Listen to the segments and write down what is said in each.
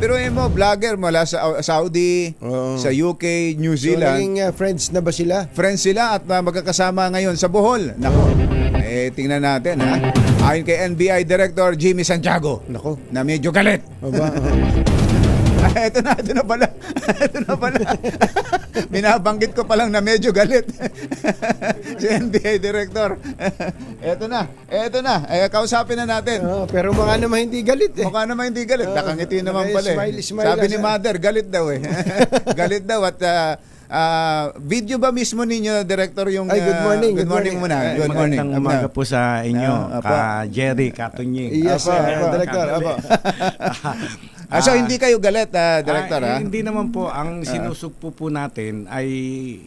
Pero mo, vlogger mula sa Saudi, sa UK, New So, Zealand. naging friends na ba sila? Friends sila at magkakasama ngayon sa Bohol. Nako, tingnan natin ha. Ayon kay NBI Director Jimmy Santiago, Nako. na medyo galit. Aba, Ito na pala. Ito na pala. Binabanggit ko pa lang na medyo galit. Si NBI Director. Ito na. Kausapin na natin. pero mga naman hindi galit eh. Mukha naman hindi galit. Nakangiti naman pala eh. smile Sabi ni asa. Mother, galit daw eh. Galit daw at video ba mismo ninyo, Director, yung... Ay, good morning, Good good morning morning. muna. Good morning. Magandang umaga po sa inyo, Apa. ka Jerry, Katunying. Yes, Director. Apo. So hindi kayo galit, Director, ha? Hindi naman po. Ang sinusugpo po natin ay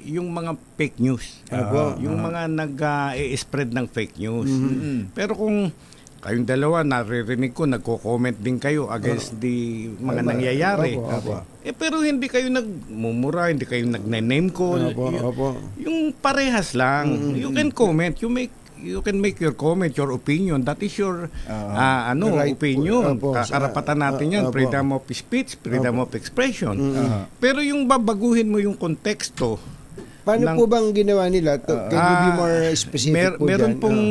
yung mga fake news. Yung mga nag-spread ng fake news. Pero kung kayong dalawa, naririnig ko, nagko-comment din kayo against the mga nangyayari. Pero hindi kayo nagmumura, hindi kayo nagne-name call. Yung parehas lang. You can comment, you can make your comment, your opinion. That is your Right. opinion. Opo. Karapatan natin yan. Opo. Freedom of speech, freedom of expression. Pero yung babaguhin mo yung konteksto. Paano ng- po bang ginawa nila? Can you be more specific po meron dyan? pong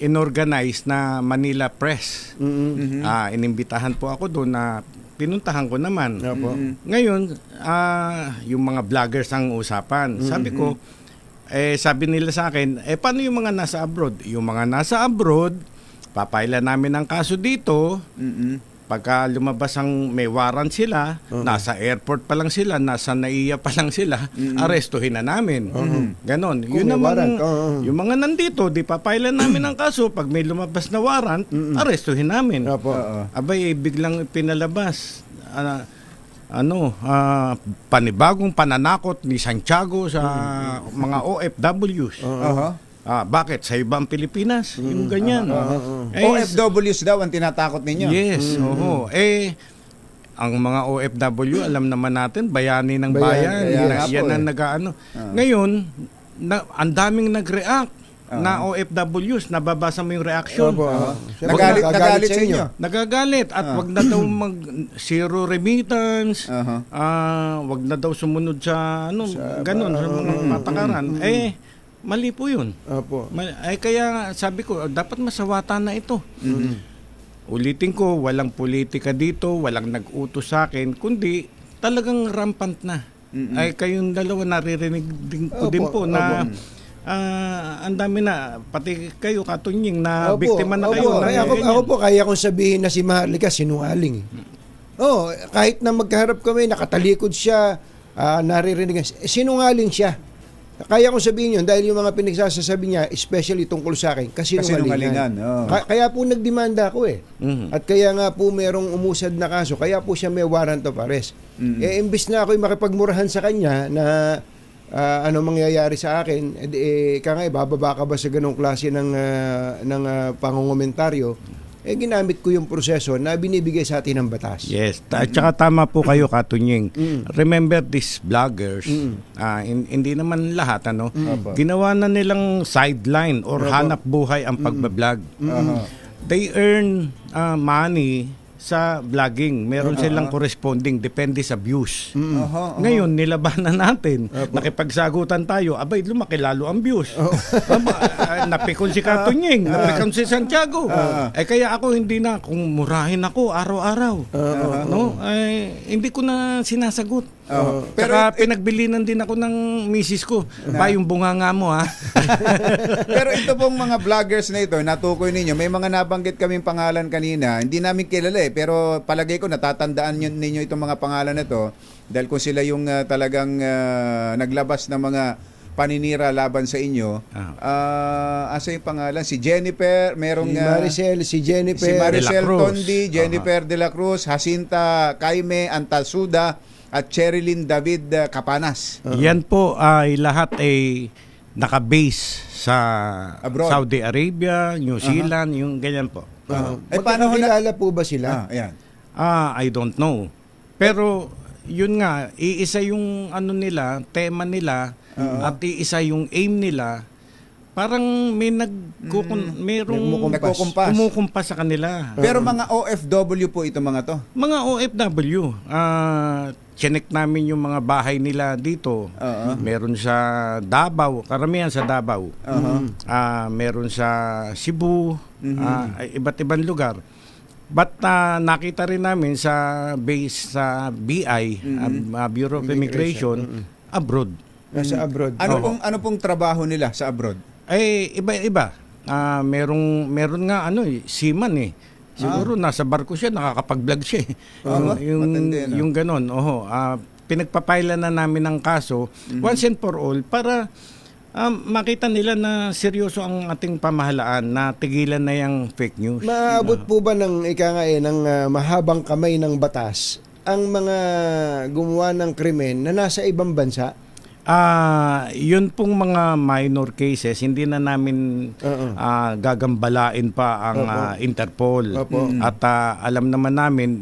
inorganize na Manila Press. Inimbitahan po ako doon na pinuntahan ko naman. Opo. Ngayon, yung mga vloggers ang usapan. Sabi ko, sabi nila sa akin, paano yung mga nasa abroad? Yung mga nasa abroad, papailan namin ang kaso dito. Pagka lumabas ang may warrant sila, nasa airport pa lang sila, nasa NAIA pa lang sila, arestuhin na namin. Ganon. Kung Yun may naman, warrant, yung mga nandito, di papailan namin ang kaso. Pag may lumabas na warrant, arestuhin namin. Opo. Abay, biglang pinalabas. Panibagong pananakot ni Santiago sa mga OFWs. Bakit? Sa ibang Pilipinas? Yung ganyan. OFWs daw ang tinatakot ninyo. Yes. Ang mga OFW, alam naman natin, bayani ng bayan. Yan ang nag-ano. Ngayon, ang daming nag-react na OFWs, nababasa mo yung reaction. Nagalit sa inyo. Nagagalit at wag na daw mag zero remittance. Wag na daw sumunod sa ganun sa mga patakaran. Mali po 'yun. Opo. Kaya sabi ko dapat masawatan na ito. Ulitin ko, walang politika dito, walang nag-utos sa akin, kundi talagang rampant na. Kayong dalawa naririnig din ko din po na ang dami na, pati kayo Katunying na biktima na kayo. Ako po, kaya kong sabihin na si Maharlika sinungaling. Kahit na magkaharap kami, nakatalikod siya, naririnig, sinungaling siya. Kaya kong sabihin yun dahil yung mga pinagsasasabi niya, especially tungkol sa akin, kasinungalingan. Kaya po nagdemanda ako eh. At kaya nga po merong umusad na kaso, kaya po siya may warrant of arrest. Imbis na ako'y makipagmurahan sa kanya na ano mangyayari sa akin, bababa ka ba sa ganong klase ng pangungomentaryo, ginamit ko yung proseso na binibigay sa atin ng batas. Yes. At saka tama po kayo, Katunying. Remember these vloggers, hindi naman lahat, ginawa na nilang sideline or hanap buhay ang pagbablog. They earn money sa vlogging. Meron silang corresponding, depende sa views. Ngayon, nilabanan natin. Nakipagsagutan tayo, abay, lumaki lalo ang views. Napikon si Katunying, napikon si Santiago. Kaya ako hindi na, kung murahin ako araw-araw, hindi ko na sinasagot. Pero pinagbilinan din ako ng misis ko. Ba yung bunganga mo, ha? Pero ito pong mga vloggers na ito, natukoy ninyo, may mga nabanggit kaming pangalan kanina, hindi namin kilala pero palagay ko natatandaan ninyo itong mga pangalan na ito dahil kung sila yung talagang naglabas ng mga paninira laban sa inyo. Asa yung pangalan? Si Jennifer, merong si Jennifer, si Maricel De La Cruz. Tondi, Jennifer De La Cruz, Jacinta Caime Antalsuda at Cherilyn David Capanas. Yan po ay lahat ay naka-base sa Abroad. Saudi Arabia, New Zealand, yung ganyan po. Paano kilala po ba sila? Ayan. I don't know. Pero yun nga, iisa yung ano nila, tema nila at iisa yung aim nila parang may merong Nagkukumpas. kumukumpas sa kanila. Pero mga OFW po ito mga to. Mga OFW, chinek namin yung mga bahay nila dito. Oo. Meron sa Davao, karamihan sa Davao. Meron sa Cebu, iba't ibang lugar. But nakita rin namin sa base sa BI, Bureau of Immigration, abroad. Nasa abroad. Ano pong trabaho nila sa abroad? Ay iba-iba. Meron nga seaman eh. Siguro nasa barko siya, nakakapag-vlog siya. Matindi, no? Yung ganon. Pinagpapailan na namin ng kaso once and for all para makita nila na seryoso ang ating pamahalaan na tigilan na yung fake news. Maabot po ba ng ng mahabang kamay ng batas ang mga gumawa ng krimen na nasa ibang bansa? Yun pong mga minor cases, hindi na namin gagambalain pa ang Interpol. At alam naman namin,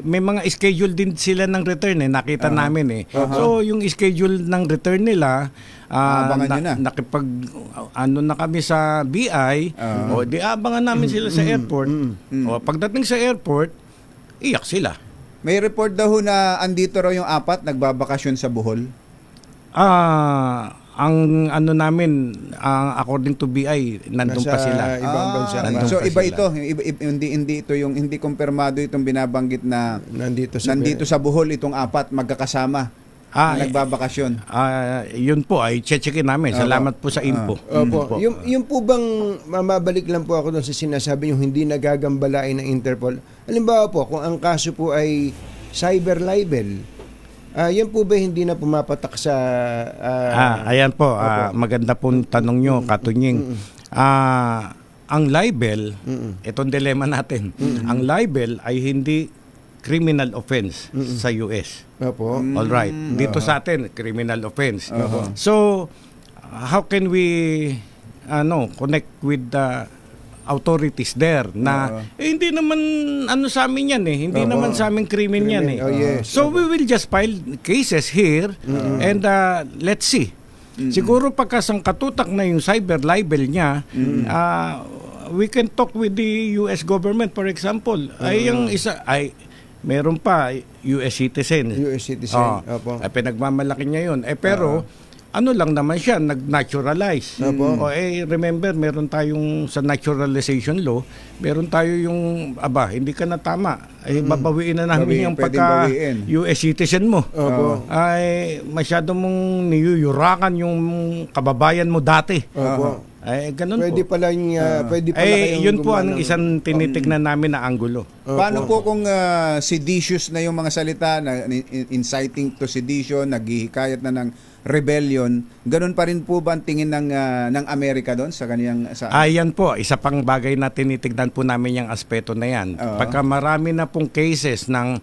may mga schedule din sila ng return nakita namin eh. So yung schedule ng return nila, abangan nyo na. nakipag na kami sa BI, o di abangan namin sila sa airport. O pagdating sa airport, iyak sila. May report daw na andito raw yung 4 nagbabakasyon sa Bohol. Ang namin, according to BI, nandun pa Nasa sila. ibang bansa. nandun So pa iba sila. ito, hindi ito yung hindi kumpirmado itong binabanggit na Nandito sa Bohol itong 4 magkakasama na nagbabakasyon. Yun po ay checkin namin. Salamat po sa info. Opo. Yung po bang mamabalik lang po ako doon sa sinasabi yung hindi nagagambalain ng Interpol. Halimbawa po, kung ang kaso po ay cyber libel, yan po ba hindi na pumapatak sa... Ayan po, maganda pong tanong nyo, Katunying. Ang libel, itong dilema natin, ang libel ay hindi criminal offense sa US. Opo. All right. Dito sa atin, criminal offense. So, how can we connect with the authorities there na hindi naman sa amin yan hindi naman sa aming krimen yan Oh, yes. So we will just file cases here and let's see. Siguro pagkasangkatutak na yung cyber libel niya, we can talk with the US government, for example. Ay yung isa ay meron pa US citizen. US citizen. Opo. Ay pinagmamalaki niya yun. Pero lang naman siya, nag-naturalize. Remember, meron tayong sa naturalization law, meron tayo yung, hindi ka na tama. Babawiin na namin yung pagka US citizen mo. Ay, masyado mong niyuyurakan yung kababayan mo dati. Ay, ganun Pwede po. pala kayong Yun po gumawa ang ng- isang tinitignan namin na anggulo. Paano po kung seditious na yung mga salita na inciting to sedition, naghihikayat na ng rebellion, ganun pa rin po ba ang tingin ng Amerika doon sa kaniyang Yan po, isa pang bagay na tinitignan po namin yung aspeto na yan. Pagka marami na pong cases ng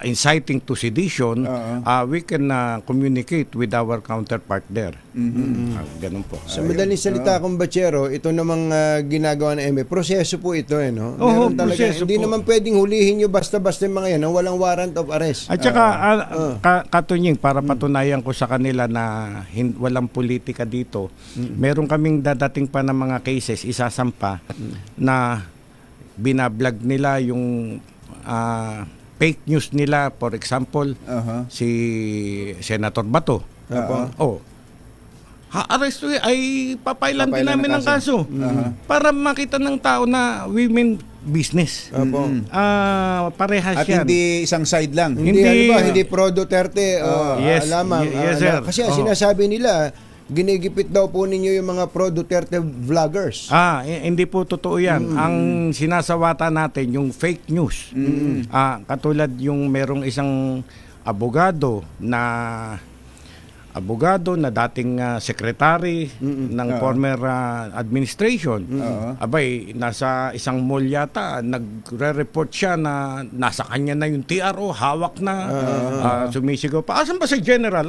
inciting to sedition, we can communicate with our counterpart there. Ganun po. Sa madaling salita, kumbachero, ito namang ginagawa ng MA, proseso po ito no? Oo, Meron talaga, proseso hindi po. naman pwedeng hulihin nyo basta-basta yung mga yan, nang walang warrant of arrest. At saka, Katunying, para patunayan ko sa kanila na walang politika dito, meron kaming dadating pa ng mga cases, isasampa, na binablog nila yung fake news nila. For example, si Senator Bato. Arresto ay papailan din namin ng kaso. Para makita ng tao na women business. Parehas At yan. hindi isang side lang. Hindi pro Duterte Yes, lamang. yes, sir. Kasi ang sinasabi nila, ginigipit daw po ninyo yung mga pro Duterte vloggers. Hindi po totoo yan. Ang sinasawata natin, yung fake news. Katulad yung merong isang abogado na dating secretary ng former administration. Nasa isang mall yata, nagre-report siya na nasa kanya na yung TRO, hawak na, sumisigaw pa. Asan ba si General?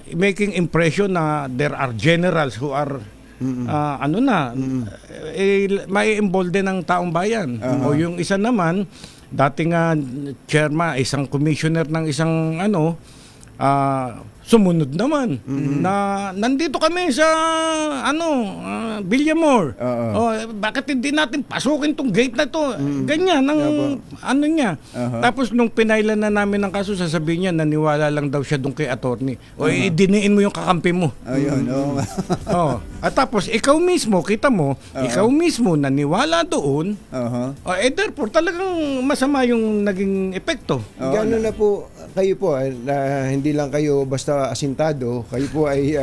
Making impression na there are generals who are may embolden ng taong bayan. O yung isa naman, dating chairman, isang commissioner ng isang sumunod naman na nandito kami sa Villamor. Oo. Bakit hindi natin pasukin tong gate na to? Ganyan ang ano niya. Tapos nung pinailan na namin ng kaso, sasabihin niya naniwala lang daw siya doon kay attorney. O idiniin mo yung kakampi mo. Ayun, oo. At tapos ikaw mismo, kita mo, ikaw mismo naniwala doon. Therefore talagang masama yung naging epekto. Gano'n na po kayo po, na hindi lang kayo basta asintado, kayo po ay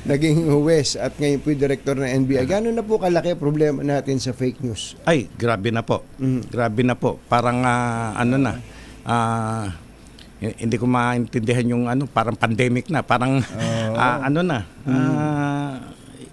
naging huwes at ngayon po yung director ng NBI. Gano'n na po kalaki problema natin sa fake news? Ay, grabe na po. Grabe na po. Parang hindi ko maintindihan yung parang pandemic na, parang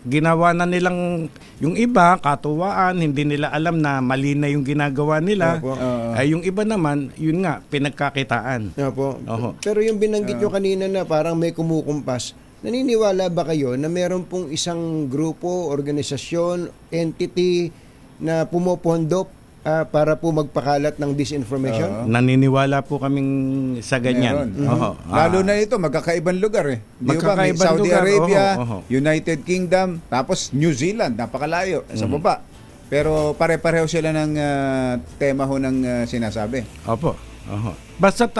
ginawa na nilang yung iba katuwaan, hindi nila alam na mali na yung ginagawa nila. Ay yung iba naman, yun nga, pinagkakitaan. Oho. Pero yung binanggit nyo kanina na parang may kumukumpas, naniniwala ba kayo na meron pong isang grupo, organisasyon, entity na pumopondo para po magpakalat ng disinformation? Naniniwala po kaming sa ganyan. Lalo na ito, magkakaibang lugar eh. Di ba? May Magkakaibang Saudi lugar, Arabia, oho. United Kingdom, tapos New Zealand, napakalayo sa baba. Pero pare-pareho sila ng tema ho ng sinasabi. Opo. Basta't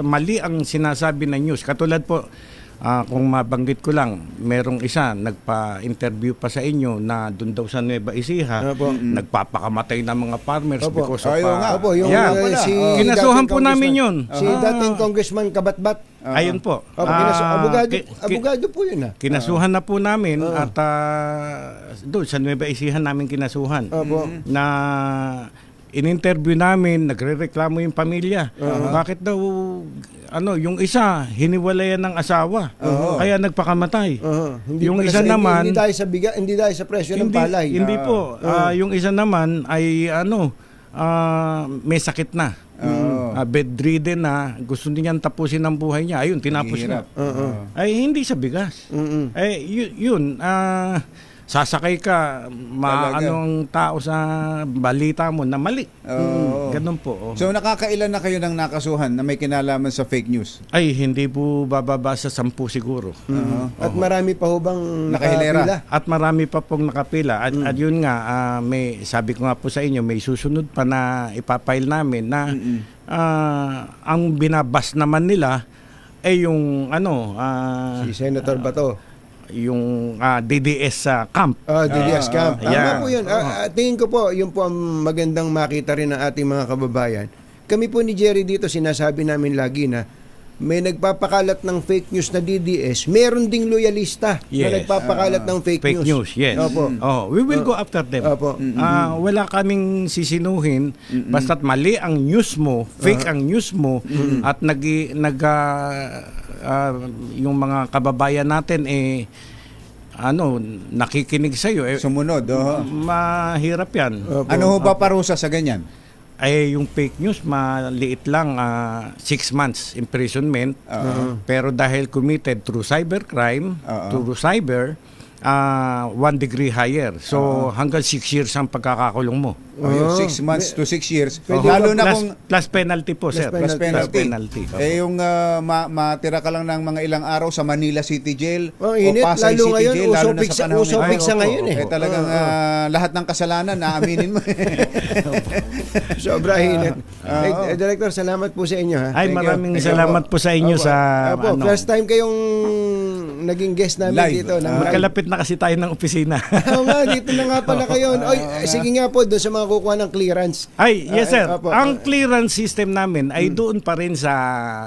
mali ang sinasabi ng news. Katulad po, kung mabanggit ko lang, merong isa nagpa-interview pa sa inyo na doon daw sa Nueva Ecija, nagpapakamatay ng mga farmers because of... kinasuhan po namin yun. Si dating Congressman Kabatbat. Ayun po. Abogado po yun. Kinasuhan na po namin at doon sa Nueva Ecija namin kinasuhan. Na in-interview namin, nagrereklamo yung pamilya. Bakit daw yung isa hiniwalayan ng asawa, kaya nagpakamatay. Yung isa naman hindi dahil sa hindi dahil sa presyo ng palay. Hindi po. Yung isa naman ay may sakit na. Bedridden na, gusto niyang tapusin ang buhay niya. Ayun, tinapos na. Ay hindi sa bigas. Ay yun, sasakay ka, anong tao sa balita mo na mali. Ganun po. So nakakailan na kayo ng nakasuhan na may kinalaman sa fake news? Ay, hindi po bababa sa 10 siguro. At marami pa ho bang nakahilera? nakapila? At marami pa pong nakapila. At yun nga, sabi ko nga po sa inyo, may susunod pa na ipapile namin na ang binabas naman nila ay yung Si Senator Bato. yung DDS camp. DDS camp. Tama yeah. po yun. Tingin ko po, yun po ang magandang makita rin ng ating mga kababayan. Kami po ni Jerry dito, sinasabi namin lagi na may nagpapakalat ng fake news na DDS, meron ding loyalista na nagpapakalat ng fake news. Yes. Opo. We will go after them. Opo. Wala kaming sisinuhin basta't mali ang news mo, fake ang news mo at yung mga kababayan natin nakikinig sa iyo Sumunod. mahirap 'yan. Opo. Ano ho ba parusa sa ganyan? Ay yung fake news maliit lang 6 months imprisonment. Pero dahil committed through cybercrime, through cyber 1 degree higher. So hanggang 6 years ang pagkakakulong mo. 6 months to 6 years. Pwede Lalo na plus, kung plus penalty po, Plus sir. penalty. Plus penalty. yung matira ka lang ng mga ilang araw sa Manila City Jail Oh, init, o Pasay lalo City ngayon, Jail, lalo na sa panahon usopik sa ngayon eh. talagang lahat ng kasalanan naaminin mo. Sobra init. Director, salamat po sa inyo. Ha? Ay, Thank you. maraming Thank you. salamat po sa inyo sa First time kayong naging guest namin Live. dito. Magkalapit na kasi tayo ng opisina. Oo nga, dito na nga pala kayo. Oy, sige nga po, doon sa mga kukuha ng clearance. Ay, yes sir. Opo. Ang clearance system namin ay doon pa rin sa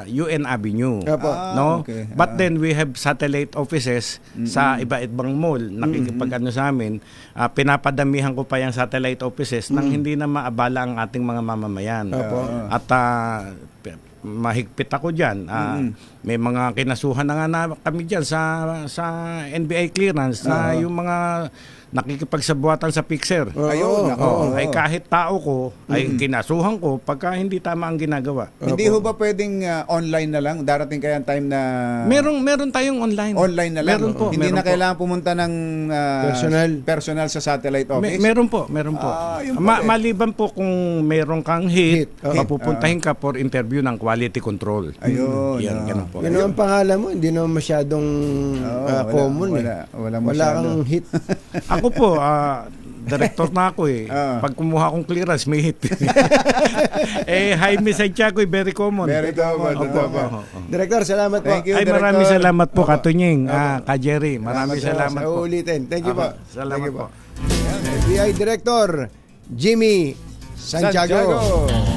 UN Avenue. Opo. No? Okay. But then we have satellite offices sa iba-ibang mall. Nakikipag-ano sa amin. Pinapadamihan ko pa yung satellite offices nang hindi na maabala ang ating mga mamamayan. At mahigpit ako diyan. May mga kinasuhan na nga kami diyan sa NBI clearance na yung mga nakikipagsabuatan sa fixer. Ayun, nako. Ay kahit tao ko, ay kinasuhan ko pagka hindi tama ang ginagawa. Hindi ho ba pwedeng online na lang? Darating kaya ang time na Meron tayong online. online na lang. Meron po. Hindi meron na po. kailangan pumunta ng personal sa satellite office. Meron po. Yun pala eh. Maliban po kung meron kang hit, Hit. papupuntahin ka for interview ng quality control. Ayun. Yan, ganun po. Yun ang pangalan mo, hindi naman masyadong common wala Wala kang hit. Ako po, director na ako eh. Ah. Pag kumuha akong clearance, may hit. Jaime Santiago, very common. Very common. Opo, Opo. opo. Director, salamat po. Thank you, Ay, Director. maraming salamat po, Katunying. Ka Jerry, maraming salamat Sa po. ulitin. Thank you po. Salamat Thank you po. FBI Director Jimmy Santiago.